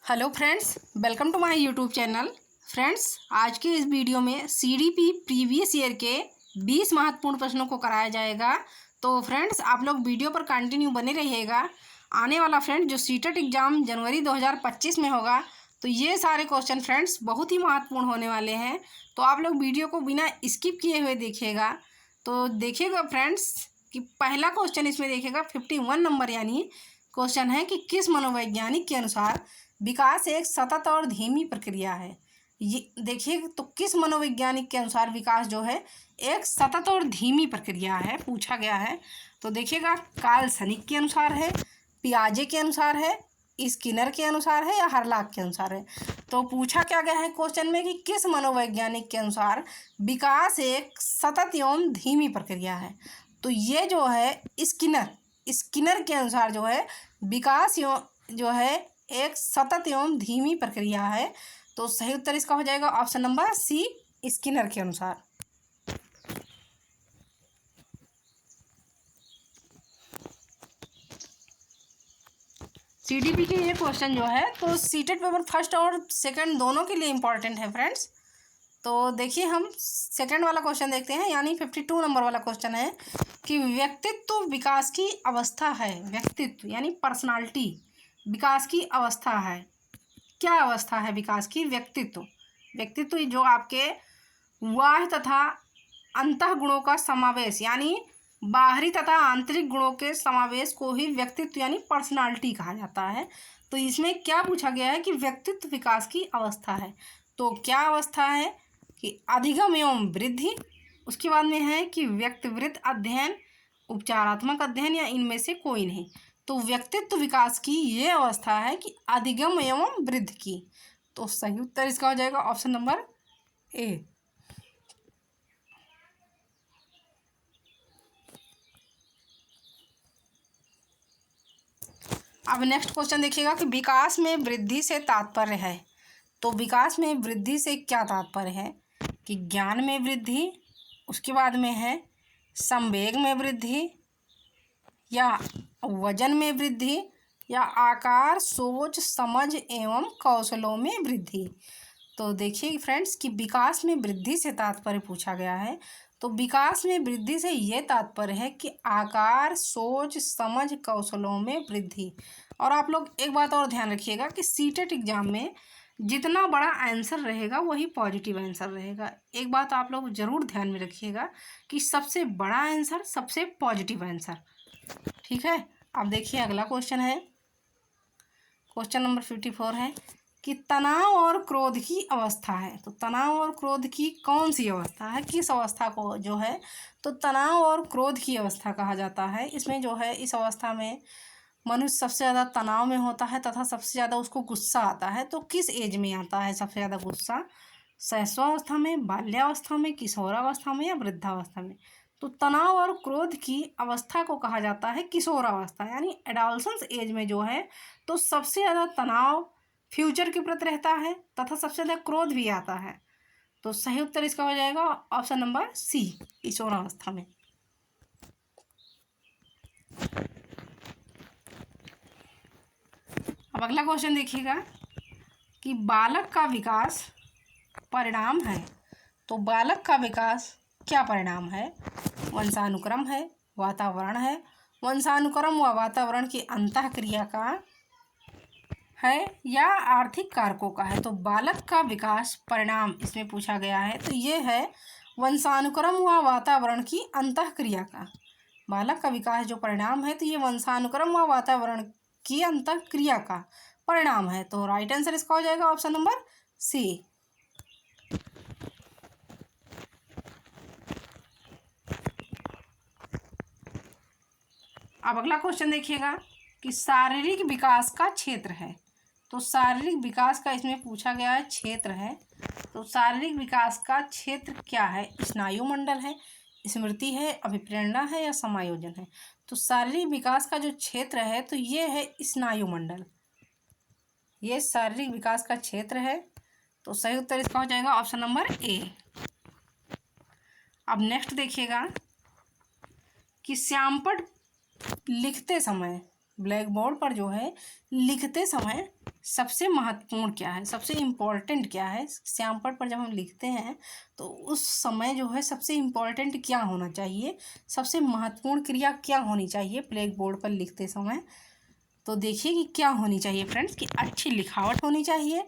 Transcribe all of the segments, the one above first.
Hello friends, welcome to my YouTube channel. Friends, आज के इस वीडियो में सीडीपी प्रीवियस ईयर के 20 महत्वपूर्ण प्रश्नों को कराया जाएगा। तो फ्रेंड्स, आप लोग वीडियो पर कंटिन्यू बने रहिएगा। आने वाला फ्रेंड्स जो सीटेट एग्ज़ाम जनवरी 2025 में होगा, तो ये सारे क्वेश्चन फ्रेंड्स बहुत ही महत्वपूर्ण होने वाले हैं। तो आप लोग वीडियो को बिना स्किप किए हुए देखिएगा। तो देखिएगा फ्रेंड्स कि पहला क्वेश्चन इसमें देखिएगा 51 नंबर यानी क्वेश्चन है कि किस मनोवैज्ञानिक के अनुसार विकास एक सतत और धीमी प्रक्रिया है। ये देखिए, तो किस मनोवैज्ञानिक के अनुसार विकास जो है एक सतत और धीमी प्रक्रिया है, पूछा गया है। तो देखिएगा, कार्ल सनिक के अनुसार है, पियाजे के अनुसार है, स्किनर के अनुसार है या हरलाक के अनुसार है। तो पूछा क्या गया है क्वेश्चन में कि किस मनोवैज्ञानिक के अनुसार विकास एक सतत एवं धीमी प्रक्रिया है। तो ये जो है स्किनर के अनुसार जो है विकास जो है एक सतत एवं धीमी प्रक्रिया है। तो सही उत्तर इसका हो जाएगा ऑप्शन नंबर सी, स्किनर के अनुसार। सीडीपी के ये क्वेश्चन जो है तो सीटेट पेपर फर्स्ट और सेकंड दोनों के लिए इम्पॉर्टेंट है फ्रेंड्स। तो देखिए, हम सेकंड वाला क्वेश्चन देखते हैं, यानी 52 नंबर वाला क्वेश्चन है कि व्यक्तित्व विकास की अवस्था है। व्यक्तित्व यानी पर्सनालिटी विकास की अवस्था है। क्या अवस्था है विकास की? व्यक्तित्व जो आपके बाह्य तथा अंतः गुणों का समावेश, यानी बाहरी तथा आंतरिक गुणों के समावेश को ही व्यक्तित्व यानी पर्सनालिटी कहा जाता है। तो इसमें क्या पूछा गया है कि व्यक्तित्व विकास की अवस्था है। तो क्या अवस्था है कि अधिगम एवं वृद्धि, उसके बाद में है कि व्यक्तिवृत्त अध्ययन, उपचारात्मक अध्ययन या इनमें से कोई नहीं। तो व्यक्तित्व विकास की ये अवस्था है कि अधिगम एवं वृद्धि की। तो सही उत्तर इसका हो जाएगा ऑप्शन नंबर ए। अब नेक्स्ट क्वेश्चन देखिएगा कि विकास में वृद्धि से तात्पर्य है। तो विकास में वृद्धि से क्या तात्पर्य है कि ज्ञान में वृद्धि, उसके बाद में है संवेग में वृद्धि, या वजन में वृद्धि, या आकार, सोच, समझ एवं कौशलों में वृद्धि। तो देखिए फ्रेंड्स कि विकास में वृद्धि से तात्पर्य पूछा गया है। तो विकास में वृद्धि से ये तात्पर्य है कि आकार, सोच, समझ, कौशलों में वृद्धि। और आप लोग एक बात और ध्यान रखिएगा कि सीटेट एग्जाम में जितना बड़ा आंसर रहेगा वही पॉजिटिव आंसर रहेगा। एक बात आप लोग ज़रूर ध्यान में रखिएगा कि सबसे बड़ा आंसर सबसे पॉजिटिव आंसर, ठीक है। अब देखिए अगला क्वेश्चन है, क्वेश्चन नंबर 54 है कि तनाव और क्रोध की अवस्था है। तो तनाव और क्रोध की कौन सी अवस्था है, किस अवस्था को जो है तो तनाव और क्रोध की अवस्था कहा जाता है। इसमें जो है इस अवस्था में मनुष्य सबसे ज़्यादा तनाव में होता है तथा सबसे ज़्यादा उसको गुस्सा आता है। तो किस एज में आता है सबसे ज़्यादा गुस्सा? शैशवावस्था में, बाल्यावस्था में, किशोरावस्था में या वृद्धावस्था में? तो तनाव और क्रोध की अवस्था को कहा जाता है किशोरावस्था, यानी एडोलसेंस एज में जो है तो सबसे ज़्यादा तनाव फ्यूचर के प्रति रहता है तथा सबसे ज़्यादा क्रोध भी आता है। तो सही उत्तर इसका हो जाएगा ऑप्शन नंबर सी, किशोरावस्था में। अब अगला क्वेश्चन देखिएगा कि बालक का विकास परिणाम है। तो बालक का विकास क्या परिणाम है? वंशानुक्रम है, वातावरण है, वंशानुक्रम व वातावरण की अंतःक्रिया का है या आर्थिक कारकों का है। तो बालक का विकास परिणाम इसमें पूछा गया है, तो ये है वंशानुक्रम व वातावरण की अंतःक्रिया का। बालक का विकास जो परिणाम है तो ये वंशानुक्रम व वातावरण की अंतःक्रिया का परिणाम है। तो राइट आंसर इसका हो जाएगा ऑप्शन नंबर सी। अब अगला क्वेश्चन देखिएगा कि शारीरिक विकास का क्षेत्र है। तो शारीरिक विकास का इसमें पूछा गया है क्षेत्र है। तो शारीरिक विकास का क्षेत्र क्या है? स्नायु मंडल है, स्मृति है, अभिप्रेरणा है या समायोजन है? तो शारीरिक विकास का जो क्षेत्र है तो ये है स्नायु मंडल, ये शारीरिक विकास का क्षेत्र है। तो सही उत्तर इसका हो जाएगा ऑप्शन नंबर ए। अब नेक्स्ट देखिएगा कि श्यामपट्ट लिखते समय ब्लैक बोर्ड पर जो है लिखते समय सबसे महत्वपूर्ण क्या है, सबसे इम्पोर्टेंट क्या है, श्याम पट्ट पर जब हम लिखते हैं तो उस समय जो है सबसे इम्पोर्टेंट क्या होना चाहिए, सबसे महत्वपूर्ण क्रिया क्या होनी चाहिए ब्लैक बोर्ड पर लिखते समय। तो देखिए कि क्या होनी चाहिए फ्रेंड्स, कि अच्छी लिखावट होनी चाहिए,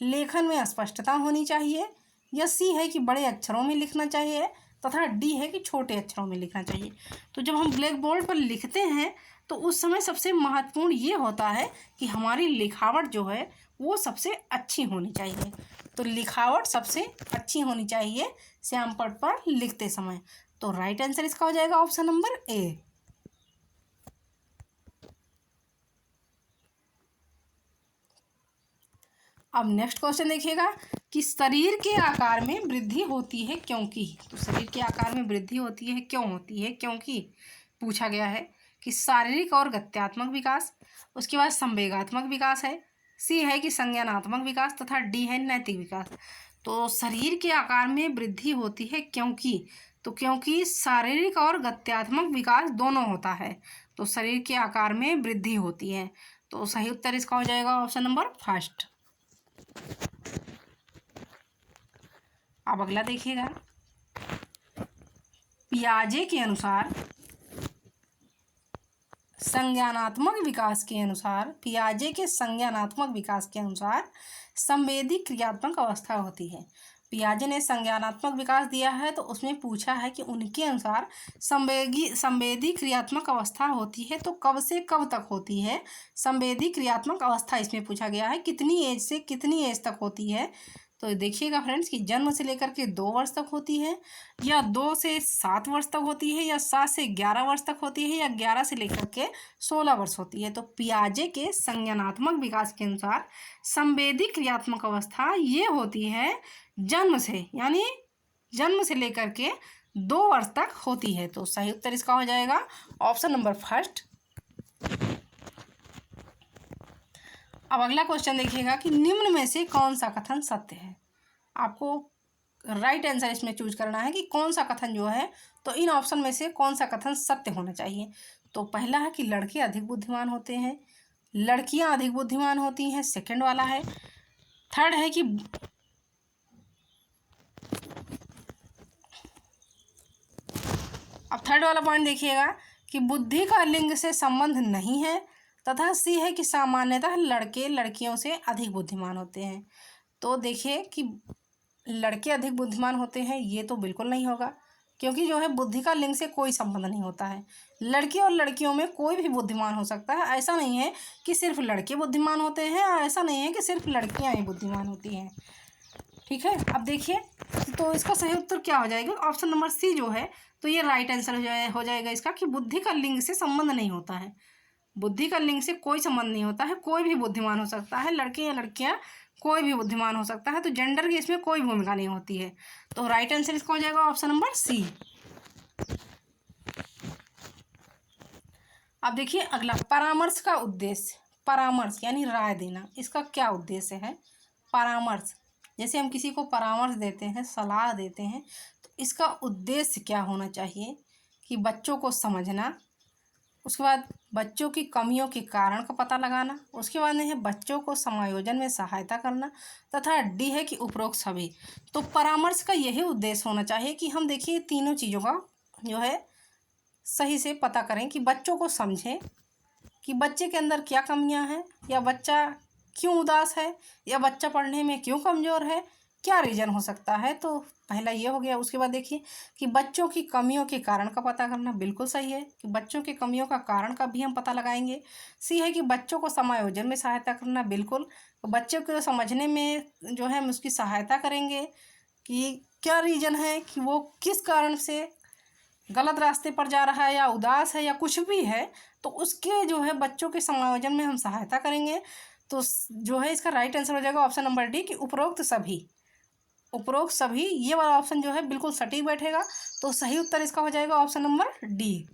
लेखन में स्पष्टता होनी चाहिए, या सी है कि बड़े अक्षरों में लिखना चाहिए, तथा डी है कि छोटे अक्षरों में लिखना चाहिए। तो जब हम ब्लैक बोर्ड पर लिखते हैं तो उस समय सबसे महत्वपूर्ण ये होता है कि हमारी लिखावट जो है वो सबसे अच्छी होनी चाहिए। तो लिखावट सबसे अच्छी होनी चाहिए श्याम पट्ट पर लिखते समय। तो राइट आंसर इसका हो जाएगा ऑप्शन नंबर ए। अब नेक्स्ट क्वेश्चन देखिएगा कि शरीर के आकार में वृद्धि होती है क्योंकि। तो शरीर के आकार में वृद्धि होती है क्यों होती है, क्योंकि पूछा गया है कि शारीरिक और गत्यात्मक विकास, उसके बाद संवेगात्मक विकास है, सी है कि संज्ञानात्मक विकास, तथा डी है नैतिक विकास। तो शरीर के आकार में वृद्धि होती है क्योंकि, तो क्योंकि शारीरिक और गत्यात्मक विकास दोनों होता है तो शरीर के आकार में वृद्धि होती है। तो सही उत्तर इसका हो जाएगा ऑप्शन नंबर फर्स्ट। अब अगला देखिएगा, पियाजे के अनुसार संज्ञानात्मक विकास के अनुसार, पियाजे के संज्ञानात्मक विकास के अनुसार संवेदी क्रियात्मक अवस्था होती है। पियाजे ने संज्ञानात्मक विकास दिया है तो उसमें पूछा है कि उनके अनुसार संवेदी क्रियात्मक अवस्था होती है तो कब से कब तक होती है संवेदी क्रियात्मक अवस्था, इसमें पूछा गया है कितनी एज से कितनी एज तक होती है। तो देखिएगा फ्रेंड्स कि जन्म से लेकर के 2 वर्ष तक होती है, या 2 से 7 वर्ष तक होती है, या 7 से 11 वर्ष तक होती है, या 11 से लेकर के 16 वर्ष होती है। तो पियाजे के संज्ञानात्मक विकास के अनुसार संवेदी क्रियात्मक अवस्था ये होती है जन्म से, यानी जन्म से लेकर के 2 वर्ष तक होती है। तो सही उत्तर इसका हो जाएगा ऑप्शन नंबर फर्स्ट। अब अगला क्वेश्चन देखिएगा कि निम्न में से कौन सा कथन सत्य है। आपको राइट आंसर इसमें चूज करना है कि कौन सा कथन जो है, तो इन ऑप्शन में से कौन सा कथन सत्य होना चाहिए। तो पहला है कि लड़के अधिक बुद्धिमान होते हैं, लड़कियां अधिक बुद्धिमान होती हैं, सेकंड वाला है। थर्ड है कि अब थर्ड वाला पॉइंट देखिएगा कि बुद्धि का लिंग से संबंध नहीं है, तथा सी है कि सामान्यतः लड़के लड़कियों से अधिक बुद्धिमान होते हैं। तो देखिए कि लड़के अधिक बुद्धिमान होते हैं ये तो बिल्कुल नहीं होगा, क्योंकि जो है बुद्धि का लिंग से कोई संबंध नहीं होता है। लड़के और लड़कियों में कोई भी बुद्धिमान हो सकता है, ऐसा नहीं है कि सिर्फ लड़के बुद्धिमान होते हैं और ऐसा नहीं है कि सिर्फ लड़कियां ही बुद्धिमान होती हैं। ठीक है, अब देखिए तो इसका सही उत्तर क्या हो जाएगा, ऑप्शन नंबर सी जो है तो ये राइट आंसर हो जाएगा इसका, कि बुद्धि का लिंग से संबंध नहीं होता है। बुद्धि का लिंग से कोई संबंध नहीं होता है, कोई भी बुद्धिमान हो सकता है, लड़के या लड़कियां कोई भी बुद्धिमान हो सकता है। तो जेंडर की इसमें कोई भूमिका नहीं होती है। तो राइट आंसर इसका हो जाएगा ऑप्शन नंबर सी। अब देखिए अगला, परामर्श का उद्देश्य। परामर्श यानी राय देना, इसका क्या उद्देश्य है। परामर्श, जैसे हम किसी को परामर्श देते हैं, सलाह देते हैं, तो इसका उद्देश्य क्या होना चाहिए कि बच्चों को समझना, उसके बाद बच्चों की कमियों के कारण का पता लगाना, उसके बाद है बच्चों को समायोजन में सहायता करना, तथा डी है कि उपरोक्त सभी। तो परामर्श का यही उद्देश्य होना चाहिए कि हम देखिए तीनों चीज़ों का जो है सही से पता करें, कि बच्चों को समझें कि बच्चे के अंदर क्या कमियां हैं, या बच्चा क्यों उदास है, या बच्चा पढ़ने में क्यों कमज़ोर है, क्या रीज़न हो सकता है। तो पहला ये हो गया। उसके बाद देखिए कि बच्चों की कमियों के कारण का पता करना, बिल्कुल सही है कि बच्चों की कमियों का कारण का भी हम पता लगाएंगे। सी है कि बच्चों को समायोजन में सहायता करना, बिल्कुल तो बच्चों को समझने में जो है हम उसकी सहायता करेंगे कि क्या रीज़न है, कि वो किस कारण से गलत रास्ते पर जा रहा है, या उदास है, या कुछ भी है, तो उसके जो है बच्चों के समायोजन में हम सहायता करेंगे। तो जो है इसका राइट आंसर हो जाएगा ऑप्शन नंबर डी, कि उपरोक्त सभी। उपरोक्त सभी ये वाला ऑप्शन जो है बिल्कुल सटीक बैठेगा। तो सही उत्तर इसका हो जाएगा ऑप्शन नंबर डी।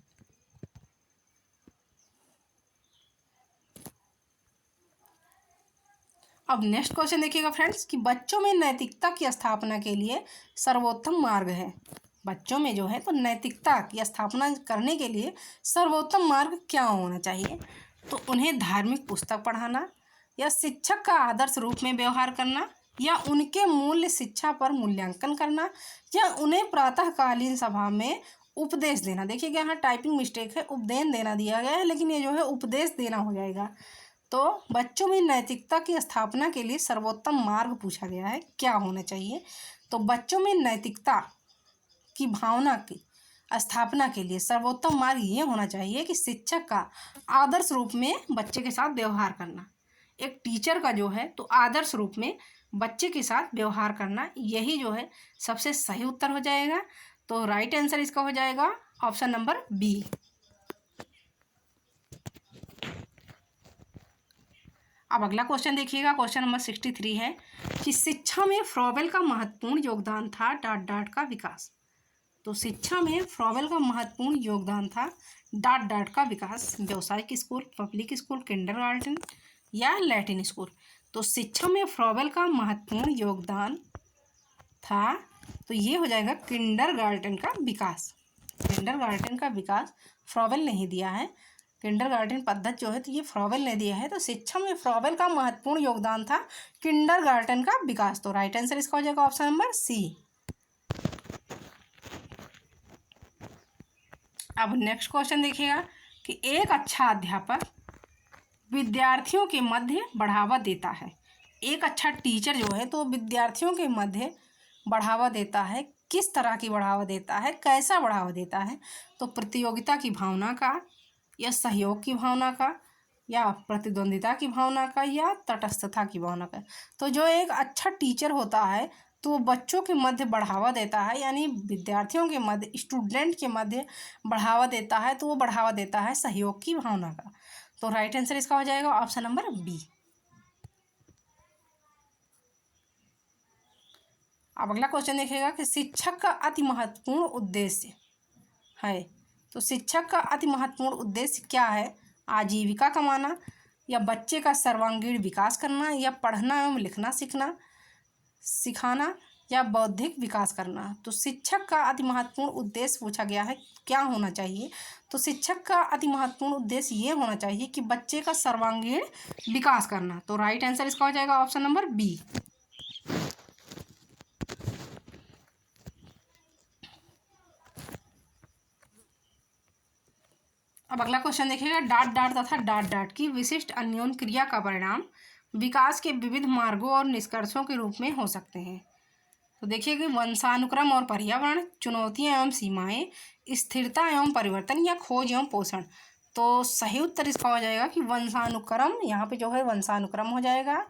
अब नेक्स्ट क्वेश्चन देखिएगा फ्रेंड्स कि बच्चों में नैतिकता की स्थापना के लिए सर्वोत्तम मार्ग है। बच्चों में जो है तो नैतिकता की स्थापना करने के लिए सर्वोत्तम मार्ग क्या होना चाहिए। तो उन्हें धार्मिक पुस्तक पढ़ाना, या शिक्षक का आदर्श रूप में व्यवहार करना, या उनके मूल्य शिक्षा पर मूल्यांकन करना, या उन्हें प्रातःकालीन सभा में उपदेश देना। देखिए यहाँ टाइपिंग मिस्टेक है, उपदेश देना दिया गया है, लेकिन ये जो है उपदेश देना हो जाएगा। तो बच्चों में नैतिकता की स्थापना के लिए सर्वोत्तम मार्ग पूछा गया है, क्या होना चाहिए। तो बच्चों में नैतिकता की भावना की स्थापना के लिए सर्वोत्तम मार्ग ये होना चाहिए कि शिक्षक का आदर्श रूप में बच्चे के साथ व्यवहार करना। एक टीचर का जो है तो आदर्श रूप में बच्चे के साथ व्यवहार करना, यही जो है सबसे सही उत्तर हो जाएगा। तो राइट आंसर इसका हो जाएगा ऑप्शन नंबर बी। अब अगला क्वेश्चन देखिएगा, क्वेश्चन नंबर 63 है कि शिक्षा में फ्रॉबेल का महत्वपूर्ण योगदान था डॉट डॉट का विकास। तो शिक्षा में फ्रॉबेल का महत्वपूर्ण योगदान था डॉट डॉट का विकास। व्यावसायिक स्कूल, पब्लिक स्कूल, किंडरगार्टन या लैटिन स्कूल। तो शिक्षा में फ्रॉबेल का महत्वपूर्ण योगदान था, तो ये हो जाएगा किंडरगार्टन का विकास। किंडरगार्टन का विकास फ्रॉबेल नहीं दिया है, किंडरगार्टन पद्धति जो है तो ये फ्रॉबेल ने दिया है। तो शिक्षा में फ्रॉबेल का महत्वपूर्ण योगदान था किंडरगार्टन का विकास। तो राइट आंसर इसका हो जाएगा ऑप्शन नंबर सी। अब नेक्स्ट क्वेश्चन देखिएगा कि एक अच्छा अध्यापक विद्यार्थियों के मध्य बढ़ावा देता है। एक अच्छा टीचर जो है तो विद्यार्थियों के मध्य बढ़ावा देता है। किस तरह की बढ़ावा देता है, कैसा बढ़ावा देता है। तो प्रतियोगिता की भावना का, या सहयोग की भावना का, या प्रतिद्वंदिता की भावना का, या तटस्थता की भावना का। तो जो एक अच्छा टीचर होता है तो वो बच्चों के मध्य बढ़ावा देता है, यानी विद्यार्थियों के मध्य, स्टूडेंट के मध्य बढ़ावा देता है, तो वो बढ़ावा देता है सहयोग की भावना का। तो राइट आंसर इसका हो जाएगा ऑप्शन नंबर बी। अब अगला क्वेश्चन देखिएगा कि शिक्षक का अति महत्वपूर्ण उद्देश्य है। तो शिक्षक का अति महत्वपूर्ण उद्देश्य क्या है। आजीविका कमाना, या बच्चे का सर्वांगीण विकास करना, या पढ़ना एवं लिखना सिखाना, या बौद्धिक विकास करना। तो शिक्षक का अति महत्वपूर्ण उद्देश्य पूछा गया है, क्या होना चाहिए। तो शिक्षक का अति महत्वपूर्ण उद्देश्य ये होना चाहिए कि बच्चे का सर्वांगीण विकास करना। तो राइट आंसर इसका हो जाएगा ऑप्शन नंबर बी। अब अगला क्वेश्चन देखिएगा, डाट डाट तथा डाट डाट की विशिष्ट अन्योन क्रिया का परिणाम विकास के विविध मार्गों और निष्कर्षों के रूप में हो सकते हैं। तो देखिए कि वंशानुक्रम और पर्यावरण, चुनौतियां एवं सीमाएं, स्थिरता एवं परिवर्तन, या खोज एवं पोषण। तो सही उत्तर इसका हो जाएगा कि वंशानुक्रम। यहाँ पे जो है वंशानुक्रम हो जाएगा।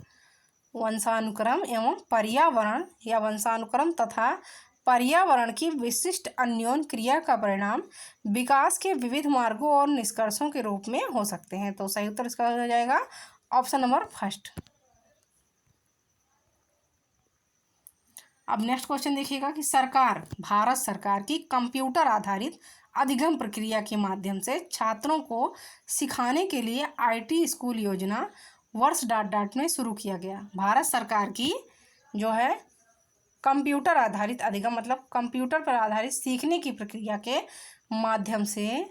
वंशानुक्रम एवं पर्यावरण, या वंशानुक्रम तथा पर्यावरण की विशिष्ट अन्योन क्रिया का परिणाम विकास के विविध मार्गों और निष्कर्षों के रूप में हो सकते हैं। तो सही उत्तर इसका हो जाएगा ऑप्शन नंबर फर्स्ट। अब नेक्स्ट क्वेश्चन देखिएगा कि भारत सरकार की कंप्यूटर आधारित अधिगम प्रक्रिया के माध्यम से छात्रों को सिखाने के लिए IT स्कूल योजना वर्ष डॉट डॉट में शुरू किया गया। भारत सरकार की जो है कंप्यूटर आधारित अधिगम, मतलब कंप्यूटर पर आधारित सीखने की प्रक्रिया के माध्यम से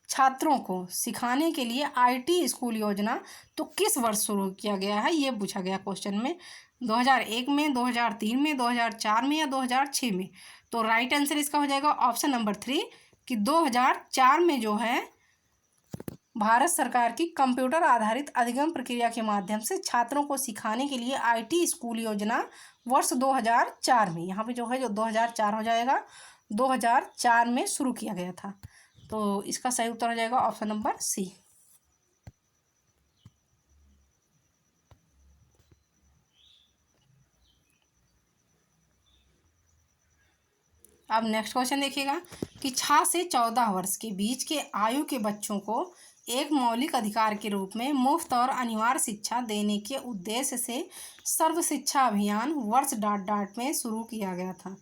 छात्रों को सिखाने के लिए IT स्कूल योजना तो किस वर्ष शुरू किया गया है, ये पूछा गया क्वेश्चन में। 2001 में, 2003 में, 2004 में, या 2006 में। तो राइट आंसर इसका हो जाएगा ऑप्शन नंबर 3 कि 2004 में जो है भारत सरकार की कंप्यूटर आधारित अधिगम प्रक्रिया के माध्यम से छात्रों को सिखाने के लिए IT स्कूल योजना वर्ष 2004 में, यहाँ पे जो है जो 2004 हो जाएगा, 2004 में शुरू किया गया था। तो इसका सही उत्तर हो जाएगा ऑप्शन नंबर सी। अब नेक्स्ट क्वेश्चन देखिएगा कि 6 से 14 वर्ष के बीच के आयु के बच्चों को एक मौलिक अधिकार के रूप में मुफ्त और अनिवार्य शिक्षा देने के उद्देश्य से सर्व शिक्षा अभियान वर्ष डॉट डॉट में शुरू किया गया था।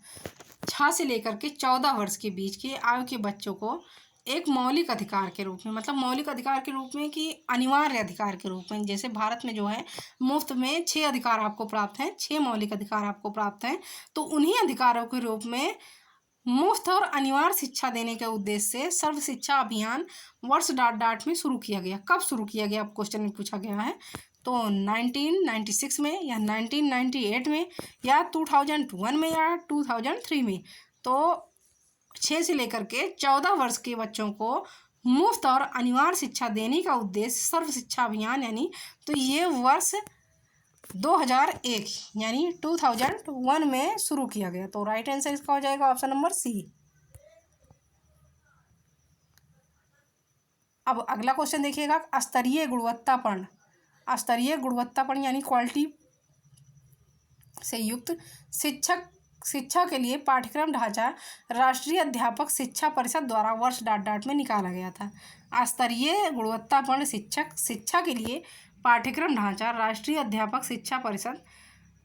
6 से लेकर के 14 वर्ष के बीच के आयु के बच्चों को एक मौलिक अधिकार के रूप में, मतलब मौलिक अधिकार के रूप में कि अनिवार्य अधिकार के रूप में, जैसे भारत में जो है मुफ्त में 6 अधिकार आपको प्राप्त हैं, 6 मौलिक अधिकार आपको प्राप्त हैं, तो उन्हीं अधिकारों के रूप में मुफ्त और अनिवार्य शिक्षा देने के उद्देश्य से सर्व शिक्षा अभियान वर्ष डॉट डॉट में शुरू किया गया। कब शुरू किया गया, अब क्वेश्चन में पूछा गया है। तो 1996 में या 1998 में या 2001 में या 2003 में। तो 6 से लेकर के 14 वर्ष के बच्चों को मुफ्त और अनिवार्य शिक्षा देने का उद्देश्य सर्व शिक्षा अभियान यानी, तो ये वर्ष 2001 यानी 2001 में शुरू किया गया। तो राइट आंसर इसका हो जाएगा ऑप्शन नंबर सी। अब अगला क्वेश्चन देखिएगा, स्तरीय गुणवत्तापूर्ण। स्तरीय गुणवत्तापूर्ण यानी क्वालिटी से युक्त शिक्षा के लिए पाठ्यक्रम ढांचा राष्ट्रीय अध्यापक शिक्षा परिषद द्वारा वर्ष डॉट डॉट में निकाला गया था। स्तरीय गुणवत्तापूर्ण शिक्षा के लिए पाठ्यक्रम ढांचा राष्ट्रीय अध्यापक शिक्षा परिषद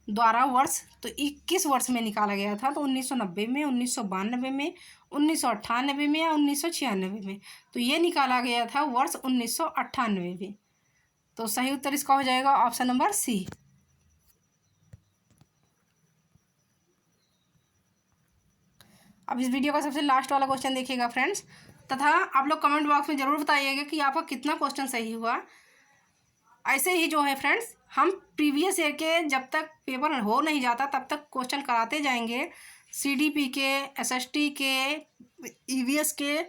द्वारा वर्ष, तो 21 वर्ष में निकाला गया था। तो 1990 में, 1992 में, 1998 में या 1996 में। तो ये निकाला गया था वर्ष 1998 में। तो सही उत्तर इसका हो जाएगा ऑप्शन नंबर सी। अब इस वीडियो का सबसे लास्ट वाला क्वेश्चन देखिएगा फ्रेंड्स, तथा आप लोग कमेंट बॉक्स में ज़रूर बताइएगा कि आपका कितना क्वेश्चन सही हुआ। ऐसे ही जो है फ्रेंड्स, हम प्रीवियस ईयर के जब तक पेपर हो नहीं जाता तब तक क्वेश्चन कराते जाएंगे। CDP के, SST के, EVS के,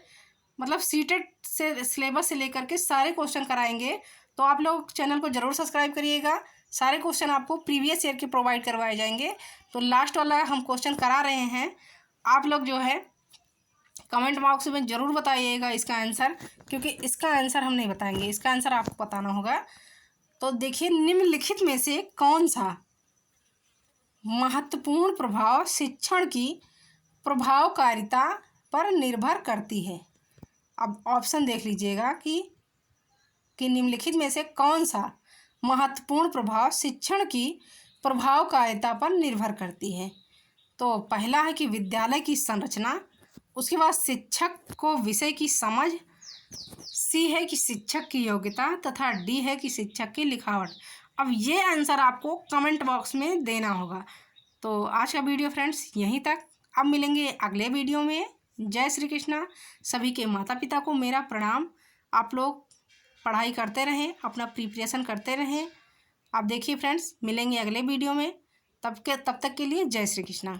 मतलब सीटेट से सिलेबस से लेकर के सारे क्वेश्चन कराएंगे। तो आप लोग चैनल को ज़रूर सब्सक्राइब करिएगा। सारे क्वेश्चन आपको प्रीवियस ईयर के प्रोवाइड करवाए जाएंगे। तो लास्ट वाला हम क्वेश्चन करा रहे हैं, आप लोग जो है कमेंट बॉक्स में ज़रूर बताइएगा इसका आंसर, क्योंकि इसका आंसर हम नहीं बताएंगे, इसका आंसर आपको बताना होगा। तो देखिए, निम्नलिखित में से कौन सा महत्वपूर्ण प्रभाव शिक्षण की प्रभावकारिता पर निर्भर करती है। अब ऑप्शन देख लीजिएगा कि निम्नलिखित में से कौन सा महत्वपूर्ण प्रभाव शिक्षण की प्रभावकारिता पर निर्भर करती है। तो पहला है कि विद्यालय की संरचना, उसके बाद शिक्षक को विषय की समझ, सी है कि शिक्षक की योग्यता, तथा डी है कि शिक्षक की लिखावट। अब ये आंसर आपको कमेंट बॉक्स में देना होगा। तो आज का वीडियो फ्रेंड्स यहीं तक, अब मिलेंगे अगले वीडियो में। जय श्री कृष्णा। सभी के माता पिता को मेरा प्रणाम। आप लोग पढ़ाई करते रहें, अपना प्रिपरेशन करते रहें। आप देखिए फ्रेंड्स, मिलेंगे अगले वीडियो में, तब तक के लिए जय श्री कृष्णा।